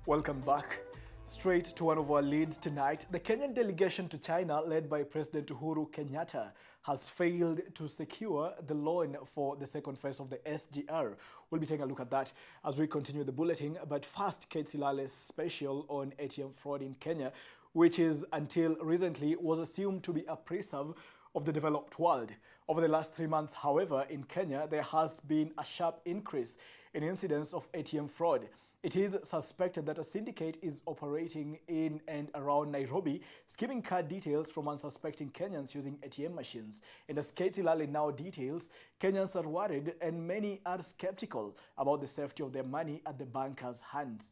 Welcome back. Straight to one of our leads tonight. The Kenyan delegation to China, led by President Uhuru Kenyatta, has failed to secure the loan for the second phase of the SGR. We'll be taking a look at that as we continue the bulletin. But first, Kate Silale's special on ATM fraud in Kenya, which is until recently was assumed to be a preserve of the developed world. Over the last 3 months, however, in Kenya, there has been a sharp increase in incidents of ATM fraud. It is suspected that a syndicate is operating in and around Nairobi, skimming card details from unsuspecting Kenyans using ATM machines. And as Kate Silale now details, Kenyans are worried and many are skeptical about the safety of their money at the bankers' hands.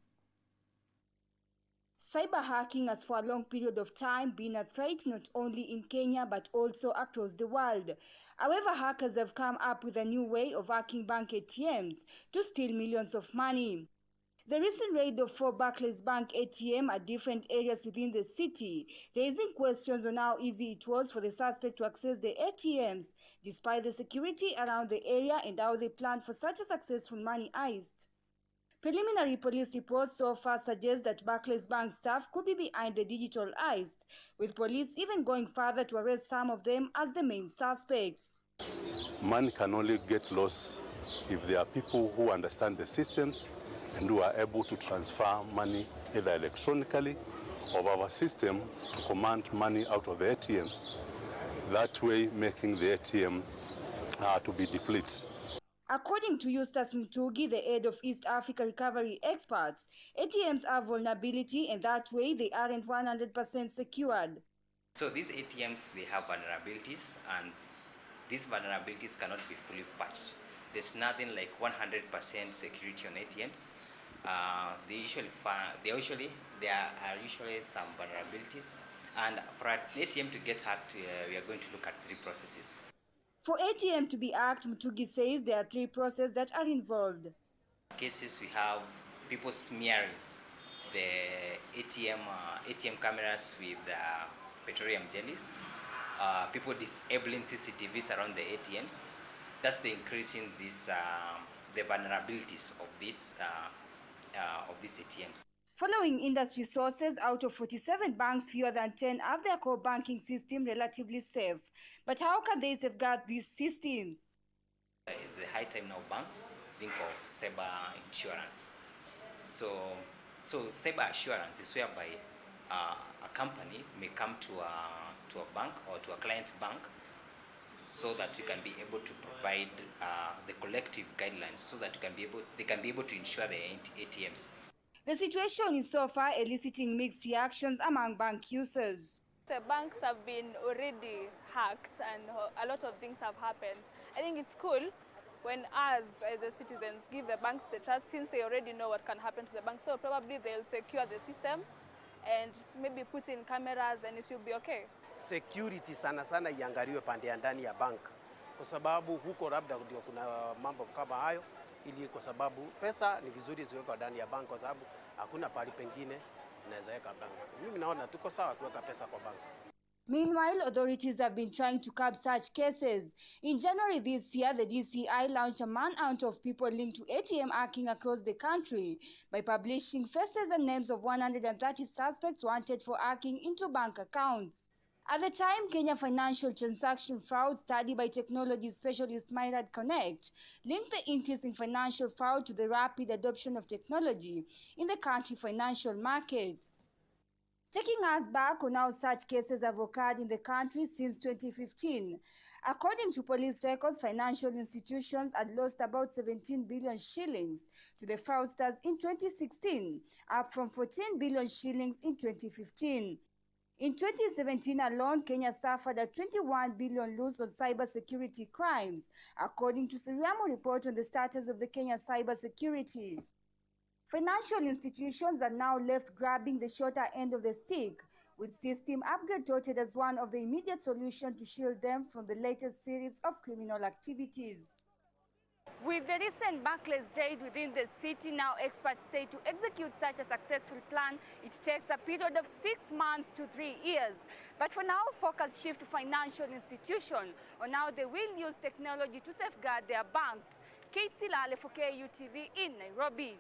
Cyber hacking has for a long period of time been a threat not only in Kenya but also across the world. However, hackers have come up with a new way of hacking bank ATMs to steal millions of money. The recent raid of 4 Barclays Bank ATM at different areas within the city, raising questions on how easy it was for the suspect to access the ATMs, despite the security around the area and how they planned for such a successful money heist. Preliminary police reports so far suggest that Barclays Bank staff could be behind the digital heist, with police even going further to arrest some of them as the main suspects. Money can only get lost if there are people who understand the systems and who are able to transfer money either electronically or via our system to command money out of the ATMs, that way making the ATM to be depleted. According to Eustace Mtugi, the head of East Africa recovery experts, ATMs have vulnerability and that way they aren't 100% secured. So these ATMs, they have vulnerabilities and these vulnerabilities cannot be fully patched. There's nothing like 100% security on ATMs. There are usually some vulnerabilities, and for an ATM to get hacked, we are going to look at 3 processes. For ATM to be hacked, Mtugi says there are 3 processes that are involved. Cases we have people smearing the ATM cameras with petroleum jellies, people disabling CCTVs around the ATMs. That's the increase in this the vulnerabilities of these ATMs. Following industry sources, out of 47 banks, fewer than 10 have their core banking system relatively safe. But how can they safeguard these systems? It's a high time now banks think of cyber insurance. So cyber assurance is whereby a company may come to a bank or to a client bank so that you can be able to provide the collective guidelines so that they can be able to insure the ATMs. The situation is so far eliciting mixed reactions among bank users. The banks have been already hacked and a lot of things have happened. I think it's cool when us as the citizens give the banks the trust since they already know what can happen to the bank. So probably they'll secure the system and maybe put in cameras and it will be okay. Security sana sana iangaliwe pande ya ndani ya bank kwa sababu huko labda ndio kuna mambo kama hayo, ili kwa sababu pesa ni vizuri ziwekwe ndani ya bank kwa sababu hakuna pali pengine tunaweza weka bank. Mimi naona tuko sawa kuweka pesa kwa bank. Meanwhile, authorities have been trying to curb such cases. In January this year, the DCI launched a manhunt of people linked to ATM hacking across the country by publishing faces and names of 130 suspects wanted for hacking into bank accounts. At the time, Kenya Financial Transaction Fraud study by technology specialist Myrad Connect linked the increase in financial fraud to the rapid adoption of technology in the country's financial markets. Taking us back on how such cases have occurred in the country since 2015. According to police records, financial institutions had lost about 17 billion shillings to the fraudsters in 2016, up from 14 billion shillings in 2015. In 2017 alone, Kenya suffered a 21 billion loss on cybersecurity crimes, according to Siriamo report on the status of the Kenya cybersecurity. Financial institutions are now left grabbing the shorter end of the stick, with system upgrade touted as one of the immediate solutions to shield them from the latest series of criminal activities. With the recent Barclays raid within the city, now experts say to execute such a successful plan, it takes a period of 6 months to 3 years. But for now, focus shift to financial institutions on how they will use technology to safeguard their banks. Kate Silale for KUTV in Nairobi.